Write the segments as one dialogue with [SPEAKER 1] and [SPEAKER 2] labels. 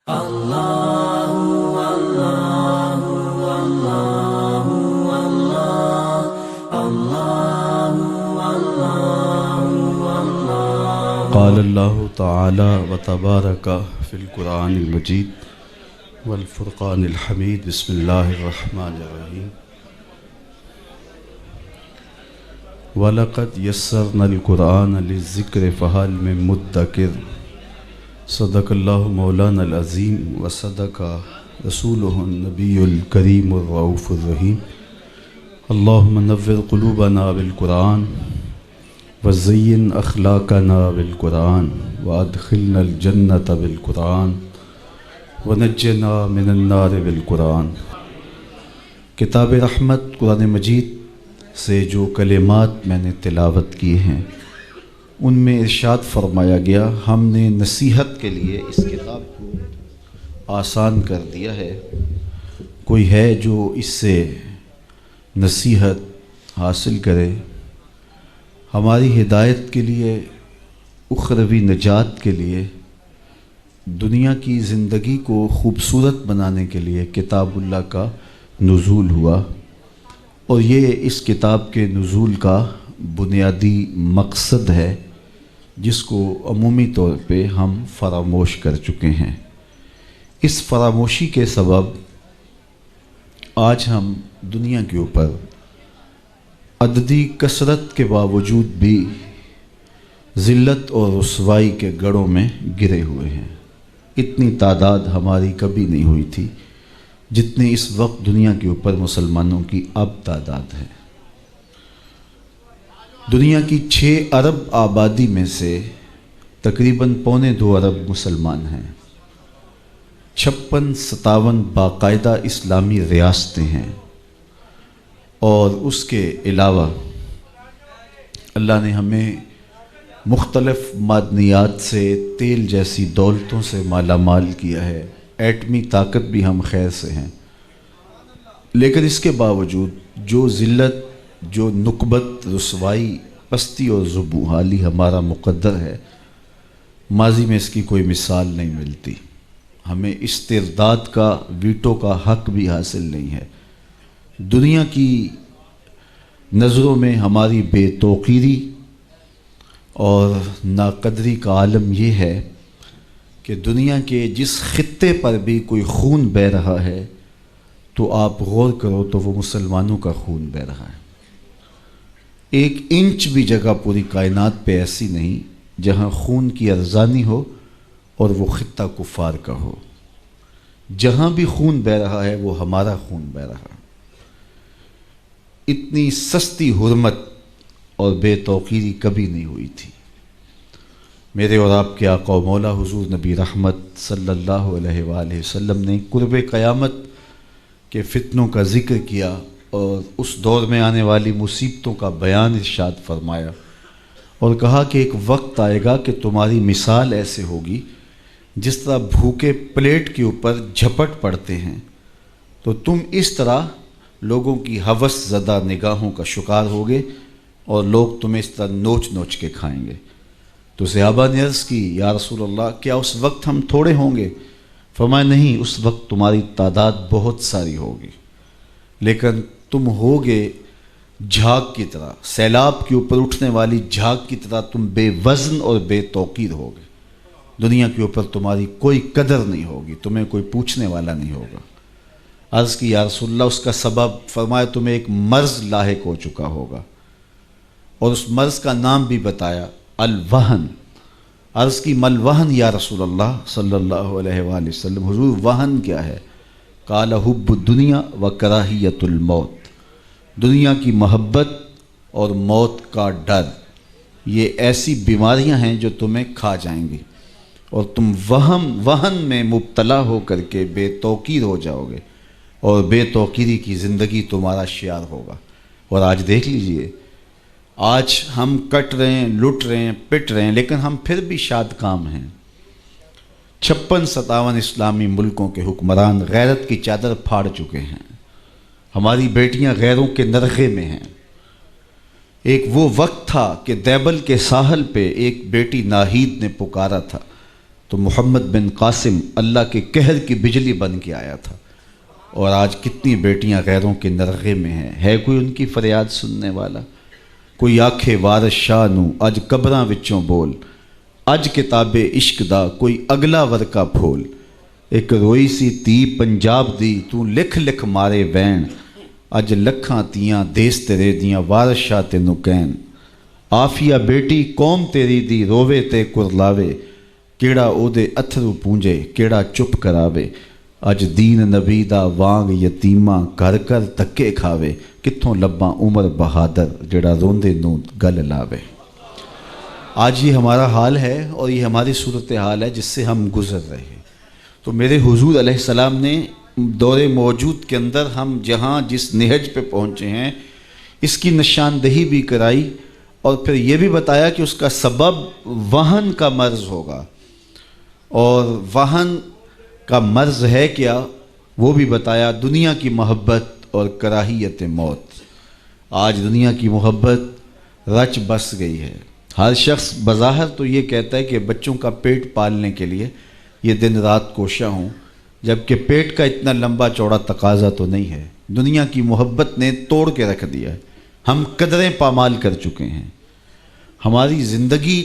[SPEAKER 1] قال اللہ تعالی وتبارک فی القرآن المجید والفرقان الحمید بسم اللہ الرحمن الرحیم وَلَقَدْ يَسَّرْنَا الْقُرْآنَ لِلذِّكْرِ فَهَلْ مِن مُدَّكِرٍ صدق اللہ مولانا العظیم وصدق رسولہ النبی الکریم الرؤوف الرحیم اللہم نور قلوبنا بالقرآن وزین اخلاقنا بالقرآن وادخلنا الجنۃ بالقرآن ونجنا من النار بالقرآن۔ کتاب رحمت قرآن مجید سے جو کلمات میں نے تلاوت کیے ہیں ان میں ارشاد فرمایا گیا، ہم نے نصیحت کے لیے اس کتاب کو آسان کر دیا ہے۔ کوئی ہے جو اس سے نصیحت حاصل کرے، ہماری ہدایت کے لیے، اخروی نجات کے لیے، دنیا کی زندگی کو خوبصورت بنانے کے لیے کتاب اللہ کا نزول ہوا، اور یہ اس کتاب کے نزول کا بنیادی مقصد ہے جس کو عمومی طور پہ ہم فراموش کر چکے ہیں۔ اس فراموشی کے سبب آج ہم دنیا کے اوپر عددی کثرت کے باوجود بھی ذلت اور رسوائی کے گڑھوں میں گرے ہوئے ہیں۔ اتنی تعداد ہماری کبھی نہیں ہوئی تھی جتنی اس وقت دنیا کے اوپر مسلمانوں کی اب تعداد ہے۔ دنیا کی 6 ارب آبادی میں سے تقریباً 1.25 ارب مسلمان ہیں۔ 56-57 باقاعدہ اسلامی ریاستیں ہیں، اور اس کے علاوہ اللہ نے ہمیں مختلف معدنیات سے، تیل جیسی دولتوں سے مالا مال کیا ہے، ایٹمی طاقت بھی ہم خیر سے ہیں، لیکن اس کے باوجود جو ذلت، جو نکبت، رسوائی، پستی اور ذوبحالی ہمارا مقدر ہے، ماضی میں اس کی کوئی مثال نہیں ملتی۔ ہمیں استرداد کا، ویٹو کا حق بھی حاصل نہیں ہے۔ دنیا کی نظروں میں ہماری بے توقیری اور ناقدری کا عالم یہ ہے کہ دنیا کے جس خطے پر بھی کوئی خون بہہ رہا ہے تو آپ غور کرو تو وہ مسلمانوں کا خون بہہ رہا ہے۔ 1 انچ بھی جگہ پوری کائنات پہ ایسی نہیں جہاں خون کی ارزانی ہو اور وہ خطہ کفار کا ہو۔ جہاں بھی خون بہہ رہا ہے وہ ہمارا خون بہہ رہا ہے۔ اتنی سستی حرمت اور بے توقیری کبھی نہیں ہوئی تھی۔ میرے اور آپ کے آقا و مولا حضور نبی رحمت صلی اللہ علیہ وآلہ وسلم نے قرب قیامت کے فتنوں کا ذکر کیا اور اس دور میں آنے والی مصیبتوں کا بیان ارشاد فرمایا، اور کہا کہ ایک وقت آئے گا کہ تمہاری مثال ایسے ہوگی جس طرح بھوکے پلیٹ کے اوپر جھپٹ پڑتے ہیں، تو تم اس طرح لوگوں کی ہوس زدہ نگاہوں کا شکار ہوگے اور لوگ تمہیں اس طرح نوچ نوچ کے کھائیں گے۔ تو صحابہ نے عرض کی، یا رسول اللہ کیا اس وقت ہم تھوڑے ہوں گے؟ فرمایا نہیں، اس وقت تمہاری تعداد بہت ساری ہوگی، لیکن تم ہوگے جھاگ کی طرح، سیلاب کے اوپر اٹھنے والی جھاگ کی طرح تم بے وزن اور بے توقیر ہوگے۔ دنیا کے اوپر تمہاری کوئی قدر نہیں ہوگی، تمہیں کوئی پوچھنے والا نہیں ہوگا۔ عرض کی یا رسول اللہ اس کا سبب؟ فرمایا تمہیں ایک مرض لاحق ہو چکا ہوگا، اور اس مرض کا نام بھی بتایا، الوہن۔ عرض کی مل وہن یا رسول اللہ صلی اللہ علیہ وآلہ وسلم، حضور وہن کیا ہے؟ قال حب الدنیا و کراہیت الموت، دنیا کی محبت اور موت کا ڈر، یہ ایسی بیماریاں ہیں جو تمہیں کھا جائیں گی، اور تم وہن میں مبتلا ہو کر کے بے توقیر ہو جاؤ گے، اور بے توقیری کی زندگی تمہارا شعار ہوگا۔ اور آج دیکھ لیجئے، آج ہم کٹ رہے ہیں، لٹ رہے ہیں، پٹ رہے ہیں، لیکن ہم پھر بھی شاد کام ہیں۔ 56-57 اسلامی ملکوں کے حکمران غیرت کی چادر پھاڑ چکے ہیں، ہماری بیٹیاں غیروں کے نرغے میں ہیں۔ ایک وہ وقت تھا کہ دیبل کے ساحل پہ ایک بیٹی ناہید نے پکارا تھا تو محمد بن قاسم اللہ کے قہر کی بجلی بن کے آیا تھا، اور آج کتنی بیٹیاں غیروں کے نرغے میں ہیں، ہے کوئی ان کی فریاد سننے والا؟ کوئی آکھے وارث شاہ نو اج قبراں وچوں بول، اج کتاب عشق دا کوئی اگلا ورکا پھول، ایک روئی سی تی پنجاب دی تو لکھ لکھ مارے وین، اج لکھاں تیاں دیس تیرے دیاں وارث شاہ تینوں کہن، آفیہ بیٹی قوم تیری دی رووے تے کرلاوے، کیڑا او دے اتھرو پونجے کیڑا چپ کراوے، اج دین نبی دا وانگ یتیماں گھر کر تکے کھاوے، کتھوں لباں عمر بہادر جڑا روندے نوں گل لاوے۔ آج یہ ہمارا حال ہے اور یہ ہماری صورتحال ہے جس سے ہم گزر رہے ہیں۔ تو میرے حضور علیہ السلام نے دور موجود کے اندر ہم جہاں جس نہج پہ پہنچے ہیں اس کی نشاندہی بھی کرائی، اور پھر یہ بھی بتایا کہ اس کا سبب وہن کا مرض ہوگا، اور وہن کا مرض ہے کیا وہ بھی بتایا، دنیا کی محبت اور کراہیت موت۔ آج دنیا کی محبت رچ بس گئی ہے، ہر شخص بظاہر تو یہ کہتا ہے کہ بچوں کا پیٹ پالنے کے لیے یہ دن رات کوشاں ہوں، جبکہ پیٹ کا اتنا لمبا چوڑا تقاضا تو نہیں ہے۔ دنیا کی محبت نے توڑ کے رکھ دیا ہے، ہم قدریں پامال کر چکے ہیں، ہماری زندگی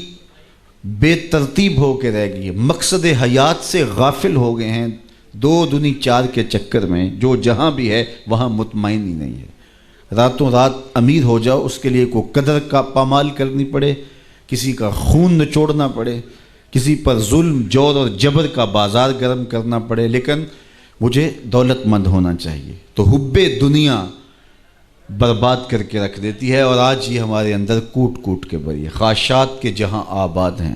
[SPEAKER 1] بے ترتیب ہو کے رہ گئی ہے، مقصد حیات سے غافل ہو گئے ہیں، دو دنی چار کے چکر میں جو جہاں بھی ہے وہاں مطمئن ہی نہیں ہے۔ راتوں رات امیر ہو جاؤ، اس کے لیے کوئی قدر کا پامال کرنی پڑے، کسی کا خون نچوڑنا پڑے، کسی پر ظلم جور اور جبر کا بازار گرم کرنا پڑے، لیکن مجھے دولت مند ہونا چاہیے، تو حب دنیا برباد کر کے رکھ دیتی ہے، اور آج یہ ہمارے اندر کوٹ کوٹ کے بری ہے، خواہشات کے جہاں آباد ہیں،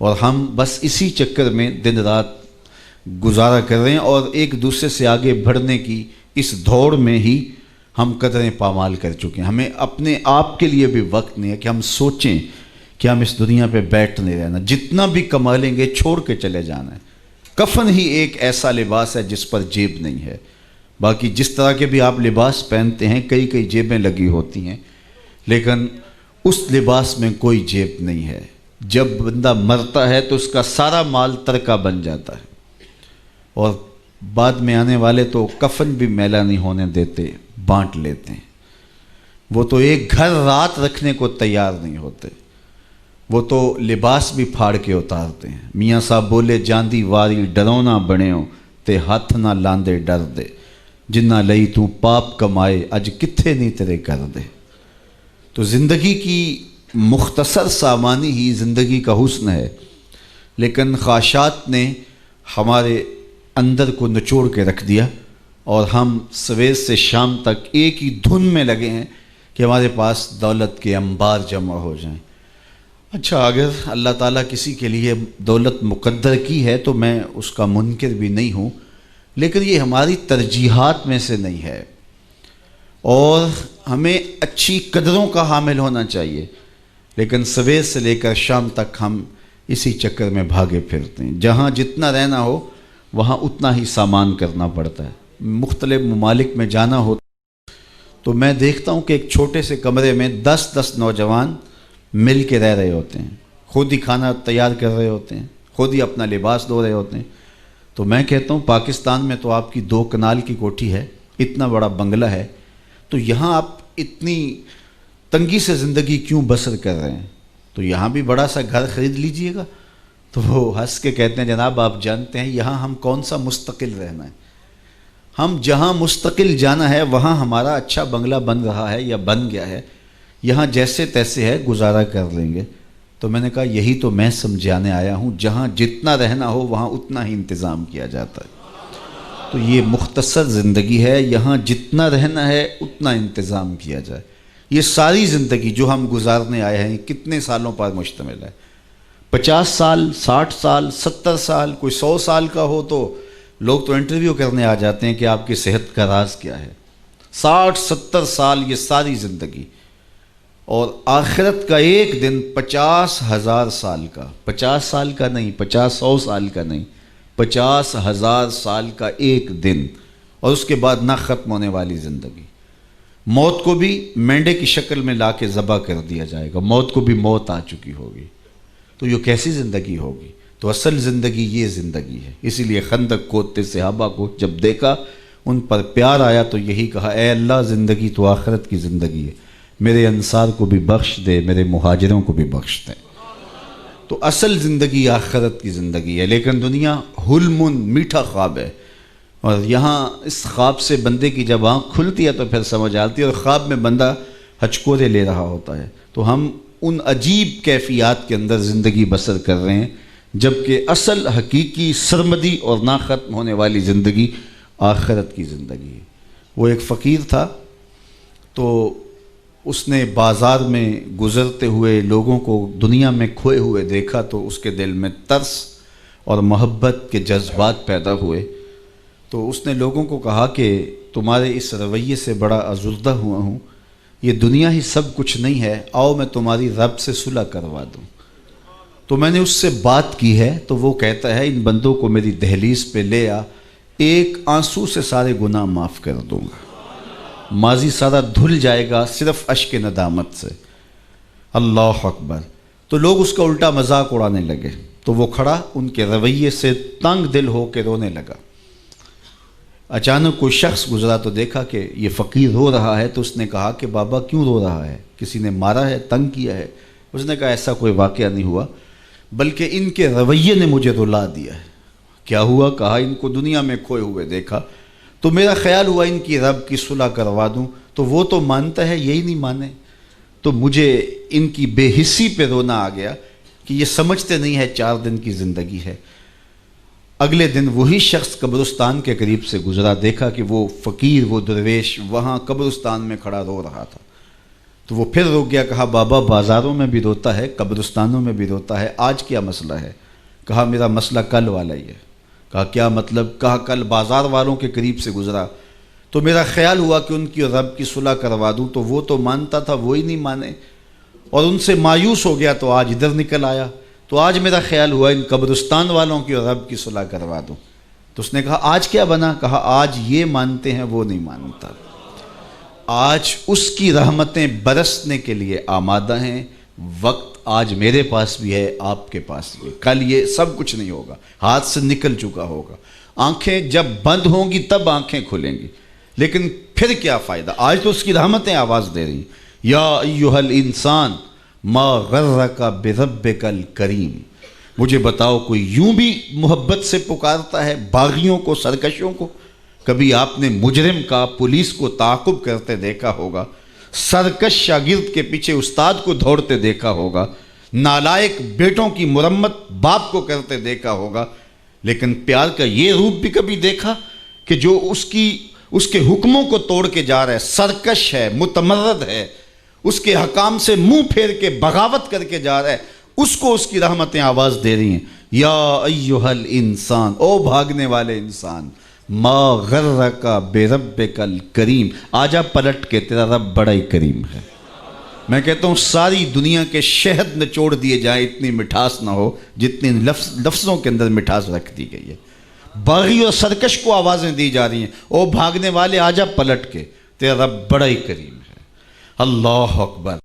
[SPEAKER 1] اور ہم بس اسی چکر میں دن رات گزارا کر رہے ہیں، اور ایک دوسرے سے آگے بڑھنے کی اس دوڑ میں ہی ہم قدریں پامال کر چکے ہیں۔ ہمیں اپنے آپ کے لیے بھی وقت نہیں ہے کہ ہم سوچیں کہ ہم اس دنیا پہ بیٹھ نہیں رہنا، جتنا بھی کما لیں گے چھوڑ کے چلے جانا ہے۔ کفن ہی ایک ایسا لباس ہے جس پر جیب نہیں ہے، باقی جس طرح کے بھی آپ لباس پہنتے ہیں کئی کئی جیبیں لگی ہوتی ہیں، لیکن اس لباس میں کوئی جیب نہیں ہے۔ جب بندہ مرتا ہے تو اس کا سارا مال ترکہ بن جاتا ہے، اور بعد میں آنے والے تو کفن بھی میلا نہیں ہونے دیتے، بانٹ لیتے ہیں۔ وہ تو ایک گھر رات رکھنے کو تیار نہیں ہوتے، وہ تو لباس بھی پھاڑ کے اتارتے ہیں۔ میاں صاحب بولے جاندی واری ڈرونا بنیو تے ہاتھ نہ لاندے ڈر دے، جنہ لئی تو پاپ کمائے اج کتھے نہیں تیرے کر دے۔ تو زندگی کی مختصر سامانی ہی زندگی کا حسن ہے، لیکن خواہشات نے ہمارے اندر کو نچوڑ کے رکھ دیا، اور ہم سویر سے شام تک ایک ہی دھن میں لگے ہیں کہ ہمارے پاس دولت کے انبار جمع ہو جائیں۔ اچھا، اگر اللہ تعالیٰ کسی کے لیے دولت مقدر کی ہے تو میں اس کا منکر بھی نہیں ہوں، لیکن یہ ہماری ترجیحات میں سے نہیں ہے، اور ہمیں اچھی قدروں کا حامل ہونا چاہیے، لیکن سویر سے لے کر شام تک ہم اسی چکر میں بھاگے پھرتے ہیں۔ جہاں جتنا رہنا ہو وہاں اتنا ہی سامان کرنا پڑتا ہے۔ مختلف ممالک میں جانا ہو تو میں دیکھتا ہوں کہ ایک چھوٹے سے کمرے میں 10 نوجوان مل کے رہ رہے ہوتے ہیں، خود ہی کھانا تیار کر رہے ہوتے ہیں، خود ہی اپنا لباس دھو رہے ہوتے ہیں۔ تو میں کہتا ہوں پاکستان میں تو آپ کی 2 کنال کی کوٹھی ہے، اتنا بڑا بنگلہ ہے، تو یہاں آپ اتنی تنگی سے زندگی کیوں بسر کر رہے ہیں؟ تو یہاں بھی بڑا سا گھر خرید لیجئے گا۔ تو وہ ہنس کے کہتے ہیں جناب آپ جانتے ہیں یہاں ہم کون سا مستقل رہنا ہے، ہم جہاں مستقل جانا ہے وہاں ہمارا اچھا بنگلہ بن رہا ہے یا بن گیا ہے، یہاں جیسے تیسے ہے گزارا کر لیں گے۔ تو میں نے کہا یہی تو میں سمجھانے آیا ہوں، جہاں جتنا رہنا ہو وہاں اتنا ہی انتظام کیا جاتا ہے۔ تو یہ مختصر زندگی ہے، یہاں جتنا رہنا ہے اتنا انتظام کیا جائے۔ یہ ساری زندگی جو ہم گزارنے آئے ہیں کتنے سالوں پر مشتمل ہے؟ 50 سال، 60 سال، 70 سال، کوئی 100 سال کا ہو تو لوگ تو انٹرویو کرنے آ جاتے ہیں کہ آپ کی صحت کا راز کیا ہے۔ 60-70 سال یہ ساری زندگی، اور آخرت کا ایک دن 50,000 سال کا، 50 سال کا نہیں، 100 سال کا نہیں، 50,000 سال کا ایک دن، اور اس کے بعد نہ ختم ہونے والی زندگی۔ موت کو بھی مینڈے کی شکل میں لا کے ذبح کر دیا جائے گا، موت کو بھی موت آ چکی ہوگی، تو یہ کیسی زندگی ہوگی؟ تو اصل زندگی یہ زندگی ہے۔ اسی لیے خندق کھودتے صحابہ کو جب دیکھا ان پر پیار آیا تو یہی کہا، اے اللہ زندگی تو آخرت کی زندگی ہے، میرے انصار کو بھی بخش دے، میرے مہاجروں کو بھی بخش دے۔ تو اصل زندگی آخرت کی زندگی ہے، لیکن دنیا حلم، میٹھا خواب ہے، اور یہاں اس خواب سے بندے کی جب آنکھ کھلتی ہے تو پھر سمجھ آتی ہے، اور خواب میں بندہ ہچکورے لے رہا ہوتا ہے۔ تو ہم ان عجیب کیفیات کے اندر زندگی بسر کر رہے ہیں، جبکہ اصل حقیقی سرمدی اور نہ ختم ہونے والی زندگی آخرت کی زندگی ہے۔ وہ ایک فقیر تھا، تو اس نے بازار میں گزرتے ہوئے لوگوں کو دنیا میں کھوئے ہوئے دیکھا، تو اس کے دل میں ترس اور محبت کے جذبات پیدا ہوئے۔ تو اس نے لوگوں کو کہا کہ تمہارے اس رویے سے بڑا ازردہ ہوا ہوں، یہ دنیا ہی سب کچھ نہیں ہے، آؤ میں تمہاری رب سے صلح کروا دوں۔ تو میں نے اس سے بات کی ہے، تو وہ کہتا ہے ان بندوں کو میری دہلیز پہ لے آ، ایک آنسو سے سارے گناہ معاف کر دوں گا، ماضی سارا دھل جائے گا صرف اشک ندامت سے۔ اللہ اکبر۔ تو لوگ اس کا الٹا مذاق اڑانے لگے، تو وہ کھڑا ان کے رویے سے تنگ دل ہو کے رونے لگا۔ اچانک کوئی شخص گزرا تو دیکھا کہ یہ فقیر رو رہا ہے، تو اس نے کہا کہ بابا کیوں رو رہا ہے، کسی نے مارا ہے، تنگ کیا ہے؟ اس نے کہا ایسا کوئی واقعہ نہیں ہوا، بلکہ ان کے رویے نے مجھے رلا دیا ہے۔ کیا ہوا؟ کہا ان کو دنیا میں کھوئے ہوئے دیکھا تو میرا خیال ہوا ان کی رب کی صلح کروا دوں، تو وہ تو مانتا ہے، یہی نہیں مانے، تو مجھے ان کی بے حسی پہ رونا آ گیا کہ یہ سمجھتے نہیں ہے 4 دن کی زندگی ہے۔ اگلے دن وہی شخص قبرستان کے قریب سے گزرا، دیکھا کہ وہ فقیر، وہ درویش وہاں قبرستان میں کھڑا رو رہا تھا، تو وہ پھر رو گیا۔ کہا بابا بازاروں میں بھی روتا ہے، قبرستانوں میں بھی روتا ہے، آج کیا مسئلہ ہے؟ کہا میرا مسئلہ کل والا ہی ہے۔ کہا کیا مطلب؟ کہا کل بازار والوں کے قریب سے گزرا تو میرا خیال ہوا کہ ان کی رب کی صلح کروا دوں، تو وہ تو مانتا تھا، وہی نہیں مانے، اور ان سے مایوس ہو گیا تو آج ادھر نکل آیا، تو آج میرا خیال ہوا ان قبرستان والوں کی رب کی صلح کروا دوں۔ تو اس نے کہا آج کیا بنا؟ کہا آج یہ مانتے ہیں، وہ نہیں مانتا، آج اس کی رحمتیں برسنے کے لیے آمادہ ہیں، وقت آج میرے پاس بھی ہے، آپ کے پاس بھی، کل یہ سب کچھ نہیں ہوگا، ہاتھ سے نکل چکا ہوگا، آنکھیں جب بند ہوں گی تب آنکھیں کھلیں گی، لیکن پھر کیا فائدہ؟ آج تو اس کی رحمتیں آواز دے رہی ہیں، یا ایھا الانسان ما غرک بربک الکریم۔ مجھے بتاؤ کوئی یوں بھی محبت سے پکارتا ہے باغیوں کو، سرکشوں کو؟ کبھی آپ نے مجرم کا پولیس کو تعاقب کرتے دیکھا ہوگا، سرکش شاگرد کے پیچھے استاد کو دوڑتے دیکھا ہوگا، نالائق بیٹوں کی مرمت باپ کو کرتے دیکھا ہوگا، لیکن پیار کا یہ روپ بھی کبھی دیکھا کہ جو اس کے حکموں کو توڑ کے جا رہا ہے، سرکش ہے، متمرد ہے، اس کے حکام سے منہ پھیر کے بغاوت کر کے جا رہا ہے، اس کو اس کی رحمتیں آواز دے رہی ہیں، یا ایھا الانسان، او بھاگنے والے انسان، ما غرک بربک الکریم، آجا پلٹ کے، تیرا رب بڑا ہی کریم ہے۔ میں کہتا ہوں ساری دنیا کے شہد نچوڑ دیے جائیں، اتنی مٹھاس نہ ہو جتنی لفظوں کے اندر مٹھاس رکھ دی گئی ہے۔ باغی اور سرکش کو آوازیں دی جا رہی ہیں، او بھاگنے والے آجا پلٹ کے، تیرا رب بڑا ہی کریم ہے۔ اللہ اکبر۔